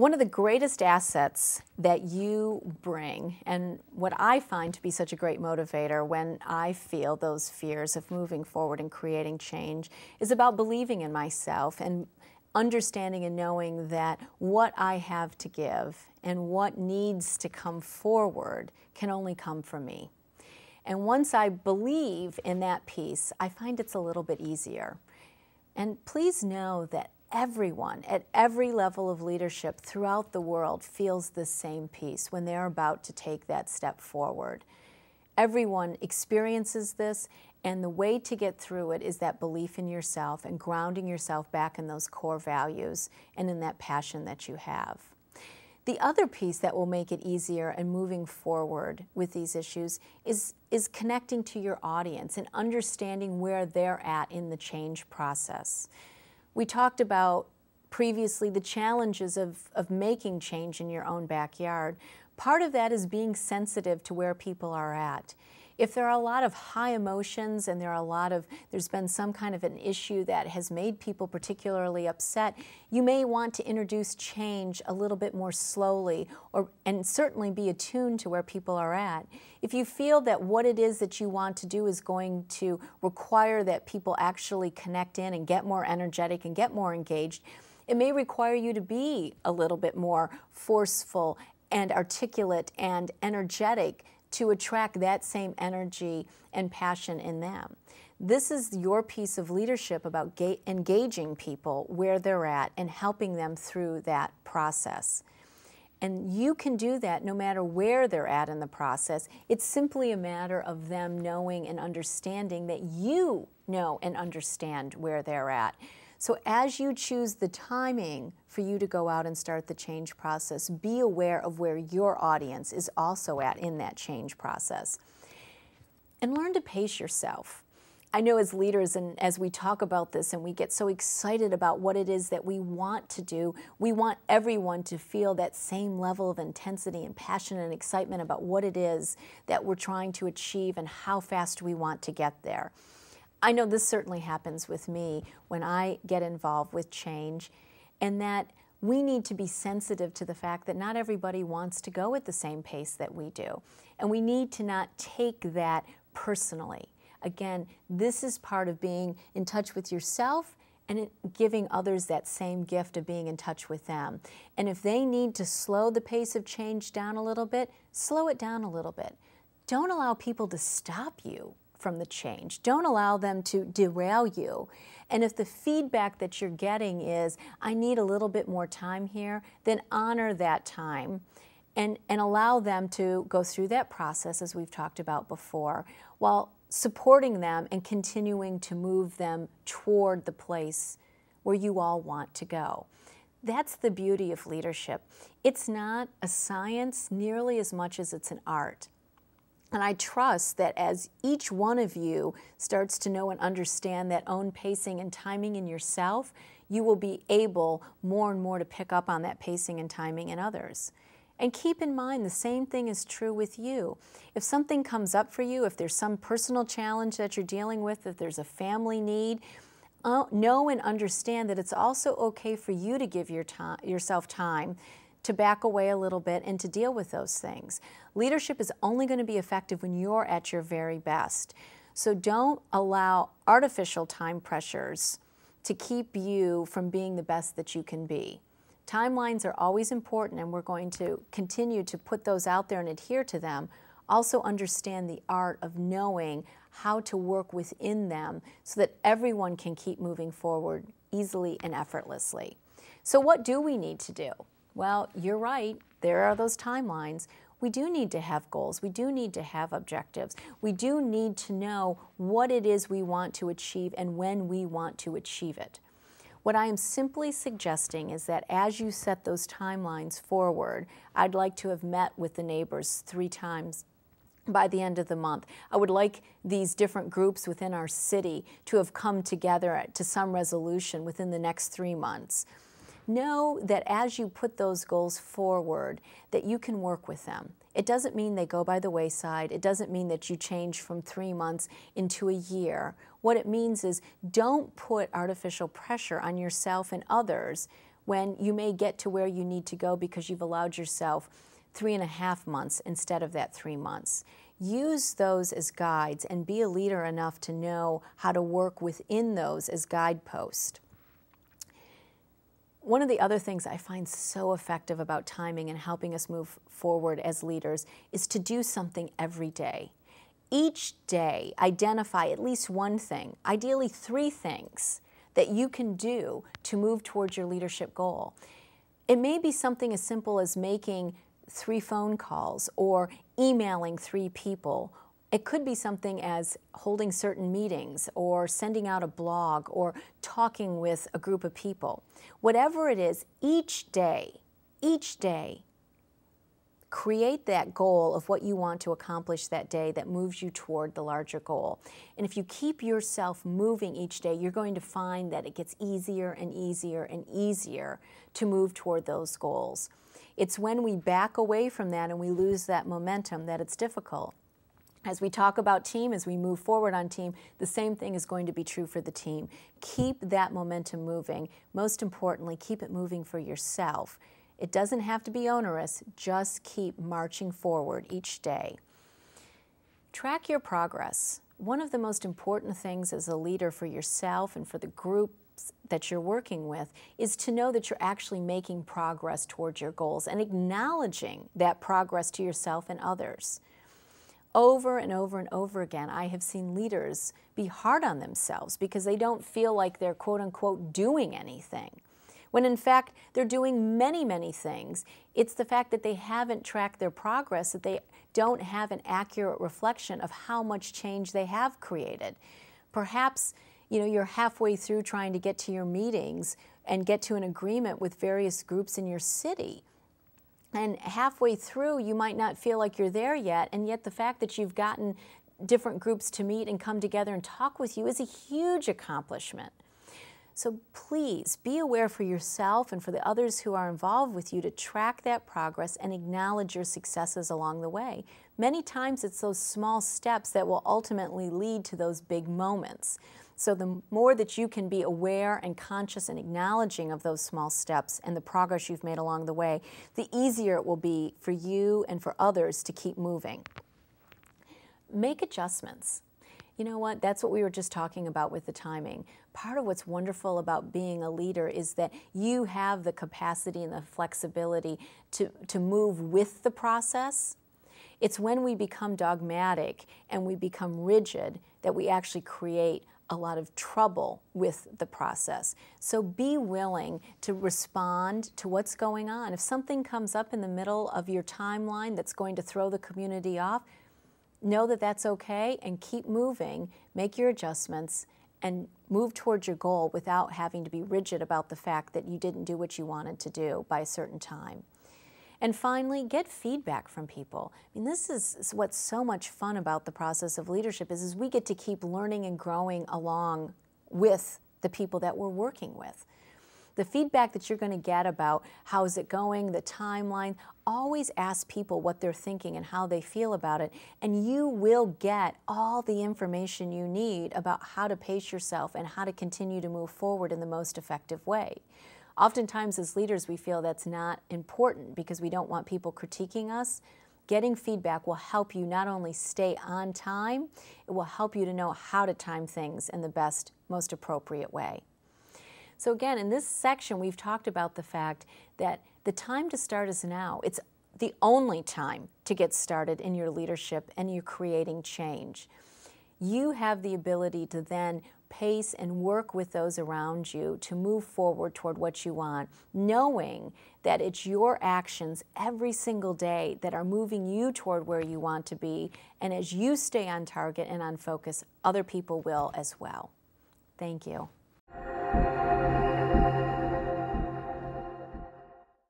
One of the greatest assets that you bring, and what I find to be such a great motivator when I feel those fears of moving forward and creating change, is about believing in myself and understanding and knowing that what I have to give and what needs to come forward can only come from me. And once I believe in that piece, I find it's a little bit easier. And please know that everyone at every level of leadership throughout the world feels the same piece when they're about to take that step forward. Everyone experiences this, and the way to get through it is that belief in yourself and grounding yourself back in those core values and in that passion that you have. The other piece that will make it easier and moving forward with these issues is connecting to your audience and understanding where they're at in the change process. We talked about previously the challenges of making change in your own backyard. Part of that is being sensitive to where people are at. If there are a lot of high emotions and there's been some kind of an issue that has made people particularly upset, you may want to introduce change a little bit more slowly and certainly be attuned to where people are at. If you feel that what it is that you want to do is going to require that people actually connect in and get more energetic and get more engaged, it may require you to be a little bit more forceful and articulate and energetic to attract that same energy and passion in them. This is your piece of leadership about engaging people where they're at and helping them through that process. And you can do that no matter where they're at in the process. It's simply a matter of them knowing and understanding that you know and understand where they're at. So as you choose the timing for you to go out and start the change process, be aware of where your audience is also at in that change process. And learn to pace yourself. I know as leaders, and as we talk about this and we get so excited about what it is that we want to do, we want everyone to feel that same level of intensity and passion and excitement about what it is that we're trying to achieve and how fast we want to get there. I know this certainly happens with me when I get involved with change, and that we need to be sensitive to the fact that not everybody wants to go at the same pace that we do. And we need to not take that personally. Again, this is part of being in touch with yourself and giving others that same gift of being in touch with them. And if they need to slow the pace of change down a little bit, slow it down a little bit. Don't allow people to stop you from the change. Don't allow them to derail you. And if the feedback that you're getting is, I need a little bit more time here, then honor that time and allow them to go through that process, as we've talked about before, while supporting them and continuing to move them toward the place where you all want to go. That's the beauty of leadership. It's not a science nearly as much as it's an art. And I trust that as each one of you starts to know and understand that own pacing and timing in yourself, you will be able more and more to pick up on that pacing and timing in others. And keep in mind, the same thing is true with you. If something comes up for you, if there's some personal challenge that you're dealing with, if there's a family need, know and understand that it's also okay for you to give yourself time to back away a little bit and to deal with those things. Leadership is only going to be effective when you're at your very best. So don't allow artificial time pressures to keep you from being the best that you can be. Timelines are always important, and we're going to continue to put those out there and adhere to them. Also understand the art of knowing how to work within them so that everyone can keep moving forward easily and effortlessly. So what do we need to do? Well, you're right, there are those timelines. We do need to have goals. We do need to have objectives. We do need to know what it is we want to achieve and when we want to achieve it. What I am simply suggesting is that as you set those timelines forward, I'd like to have met with the neighbors 3 times by the end of the month. I would like these different groups within our city to have come together to some resolution within the next 3 months. Know that as you put those goals forward, that you can work with them. It doesn't mean they go by the wayside. It doesn't mean that you change from 3 months into a year. What it means is don't put artificial pressure on yourself and others when you may get to where you need to go because you've allowed yourself 3.5 months instead of that 3 months. Use those as guides and be a leader enough to know how to work within those as guideposts. One of the other things I find so effective about timing and helping us move forward as leaders is to do something every day. Each day, identify at least one thing, ideally 3 things, that you can do to move towards your leadership goal. It may be something as simple as making 3 phone calls or emailing 3 people. It could be something as holding certain meetings or sending out a blog or talking with a group of people. Whatever it is, each day, create that goal of what you want to accomplish that day that moves you toward the larger goal. And if you keep yourself moving each day, you're going to find that it gets easier and easier and easier to move toward those goals. It's when we back away from that and we lose that momentum that it's difficult. As we talk about team, as we move forward on team, the same thing is going to be true for the team. Keep that momentum moving. Most importantly, keep it moving for yourself. It doesn't have to be onerous, just keep marching forward each day. Track your progress. One of the most important things as a leader for yourself and for the groups that you're working with is to know that you're actually making progress towards your goals and acknowledging that progress to yourself and others. Over and over and over again, I have seen leaders be hard on themselves because they don't feel like they're quote-unquote doing anything, when in fact they're doing many, many things. It's the fact that they haven't tracked their progress, that they don't have an accurate reflection of how much change they have created. Perhaps, you're halfway through trying to get to your meetings and get to an agreement with various groups in your city. And halfway through, you might not feel like you're there yet, and yet the fact that you've gotten different groups to meet and come together and talk with you is a huge accomplishment. So please be aware for yourself and for the others who are involved with you to track that progress and acknowledge your successes along the way. Many times it's those small steps that will ultimately lead to those big moments. So the more that you can be aware and conscious and acknowledging of those small steps and the progress you've made along the way, the easier it will be for you and for others to keep moving. Make adjustments. You know what? That's what we were just talking about with the timing. Part of what's wonderful about being a leader is that you have the capacity and the flexibility to move with the process. It's when we become dogmatic and we become rigid that we actually create a lot of trouble with the process. So be willing to respond to what's going on. If something comes up in the middle of your timeline that's going to throw the community off, know that that's okay and keep moving, make your adjustments, and move towards your goal without having to be rigid about the fact that you didn't do what you wanted to do by a certain time. And finally, get feedback from people. I mean, this is what's so much fun about the process of leadership is we get to keep learning and growing along with the people that we're working with. The feedback that you're going to get about how is it going, the timeline, always ask people what they're thinking and how they feel about it, and you will get all the information you need about how to pace yourself and how to continue to move forward in the most effective way. Oftentimes as leaders we feel that's not important because we don't want people critiquing us. Getting feedback will help you not only stay on time, it will help you to know how to time things in the best, most appropriate way. So again, in this section we've talked about the fact that the time to start is now. It's the only time to get started in your leadership and you're creating change. You have the ability to then pace and work with those around you to move forward toward what you want, knowing that it's your actions every single day that are moving you toward where you want to be, and as you stay on target and on focus, other people will as well. Thank you.